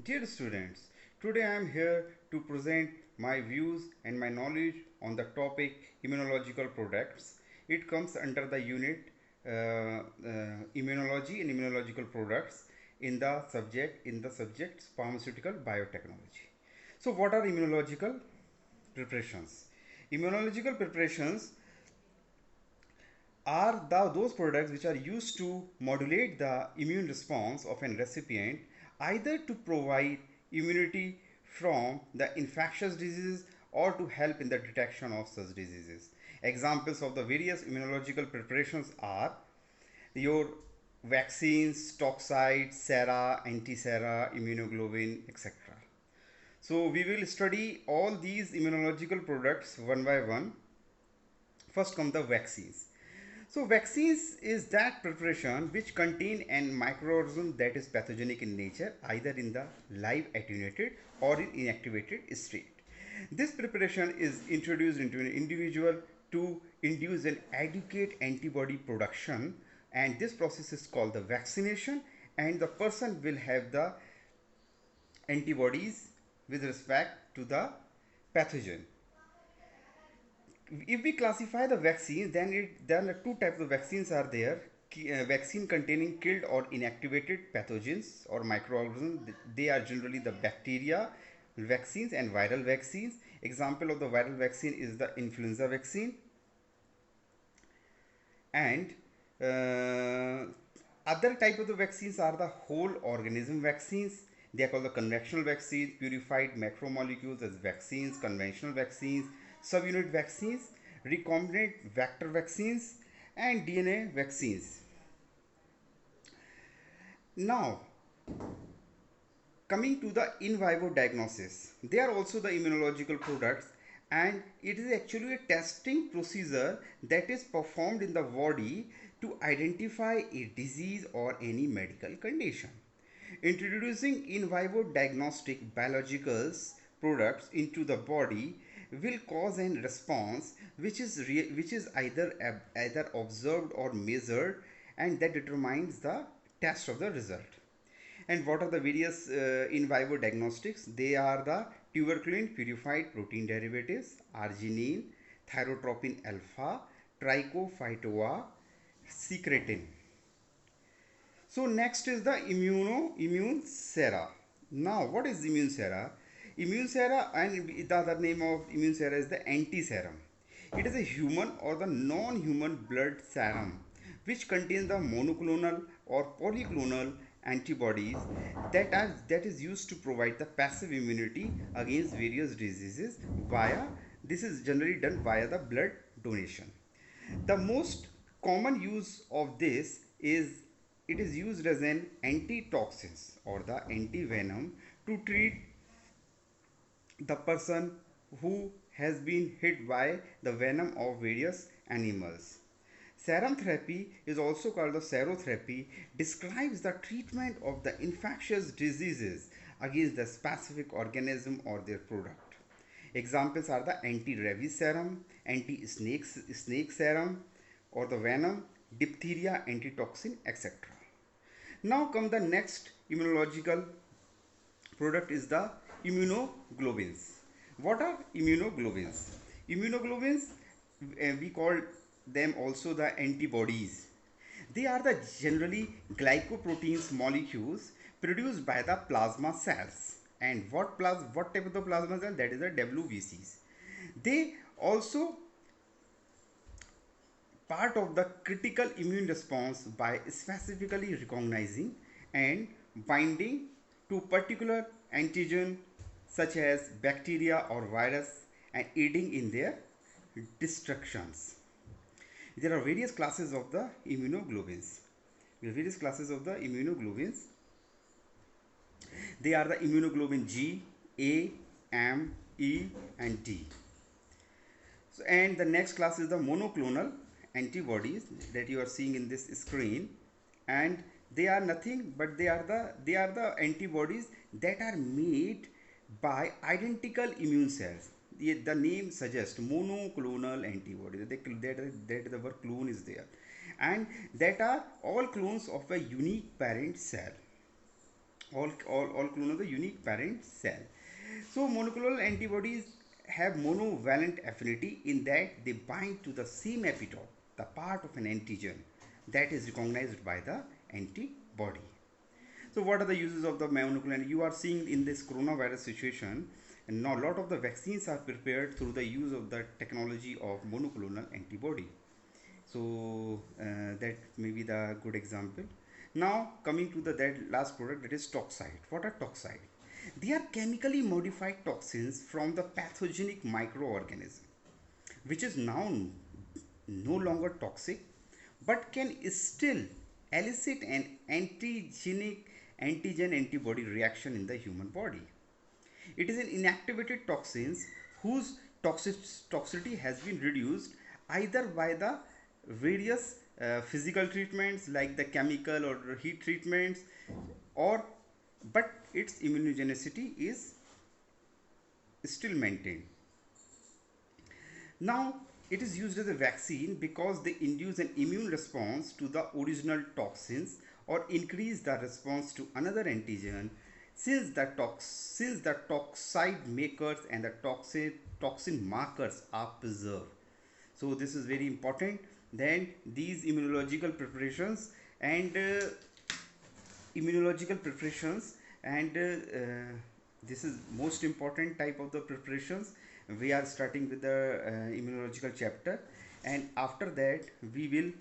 Dear students, today I am here to present my views and my knowledge on the topic immunological products. It comes under the unit immunology and immunological products in the subject pharmaceutical biotechnology. So what are immunological preparations? Immunological preparations are those products which are used to modulate the immune response of a recipient, either to provide immunity from the infectious diseases or to help in the detection of such diseases. Examples of the various immunological preparations are your vaccines, toxoids, sera, anti-sera, immunoglobulin, etc. So we will study all these immunological products one by one. First come the vaccines. So vaccines is that preparation which contain an microorganism that is pathogenic in nature, either in the live attenuated or in inactivated state. This preparation is introduced into an individual to induce an adequate antibody production, and this process is called the vaccination, and the person will have the antibodies with respect to the pathogen. If we classify the vaccines, then two types of vaccines are there. Vaccine containing killed or inactivated pathogens or microorganisms. They are generally the bacteria vaccines and viral vaccines. Example of the viral vaccine is the influenza vaccine. And other type of the vaccines are the whole organism vaccines. They are called the conventional vaccines, purified macromolecules as vaccines, conventional vaccines, subunit vaccines, recombinant vector vaccines, and DNA vaccines. Now, coming to the in vivo diagnosis, they are also the immunological products, and it is actually a testing procedure that is performed in the body to identify a disease or any medical condition. Introducing in vivo diagnostic biologicals products into the body will cause a response which is either observed or measured, and that determines the test of the result. And what are the various in vivo diagnostics? They are the tuberculin purified protein derivatives, arginine, thyrotropin alpha, trichophytoa, secretin. So next is the immune sera. Now what is immune sera? Immune sera, and the other name of immune sera is the anti-serum. It is a human or the non-human blood serum which contains the monoclonal or polyclonal antibodies that is used to provide the passive immunity against various diseases via, this is generally done via the blood donation. The most common use of this is it is used as an antitoxins or the antivenom to treat the person who has been hit by the venom of various animals. Serum therapy is also called the serotherapy, describes the treatment of the infectious diseases against the specific organism or their product. Examples are the anti-rabies serum, anti-snake serum or the venom, diphtheria antitoxin, etc. Now come the next immunological product is the immunoglobulins. What are immunoglobulins? Immunoglobulins, we call them also the antibodies. They are the generally glycoproteins molecules produced by the plasma cells. And what type of the plasma cell? That is the WBCs. They also part of the critical immune response by specifically recognizing and binding to particular antigen such as bacteria or virus and aiding in their destructions. There are various classes of the immunoglobulins. There are various classes of the immunoglobulins. They are the immunoglobulin G, A, M, E, and D. So, and the next class is the monoclonal antibodies that you are seeing in this screen, and they are nothing but they are the antibodies that are made by identical immune cells. The name suggests monoclonal antibody, that the word clone is there, and that are all clones of a unique parent cell. all clone of the unique parent cell. So monoclonal antibodies have monovalent affinity in that they bind to the same epitope, the part of an antigen that is recognized by the antibody. So what are the uses of the monoclonal? You are seeing in this coronavirus situation, and now a lot of the vaccines are prepared through the use of the technology of monoclonal antibody. So that may be the good example. Now coming to the that last product, that is toxide. What are toxide? They are chemically modified toxins from the pathogenic microorganism, which is now no longer toxic but can still elicit an antigen antibody reaction in the human body. It is an inactivated toxins whose toxicity has been reduced either by the various physical treatments like the chemical or heat treatments, or but its immunogenicity is still maintained. Now, it is used as a vaccine because they induce an immune response to the original toxins or increase the response to another antigen, since the toxide makers and the toxin markers are preserved. So this is very important. Then these and immunological preparations and this is most important type of the preparations. We are starting with the immunological chapter, and after that we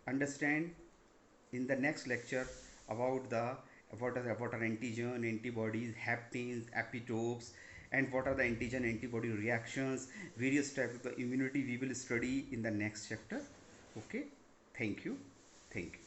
understand in the next lecture about the what are antigen antibodies, haptens, epitopes, and what are the antigen antibody reactions, various types of the immunity we will study in the next chapter. Okay, thank you. Thank you.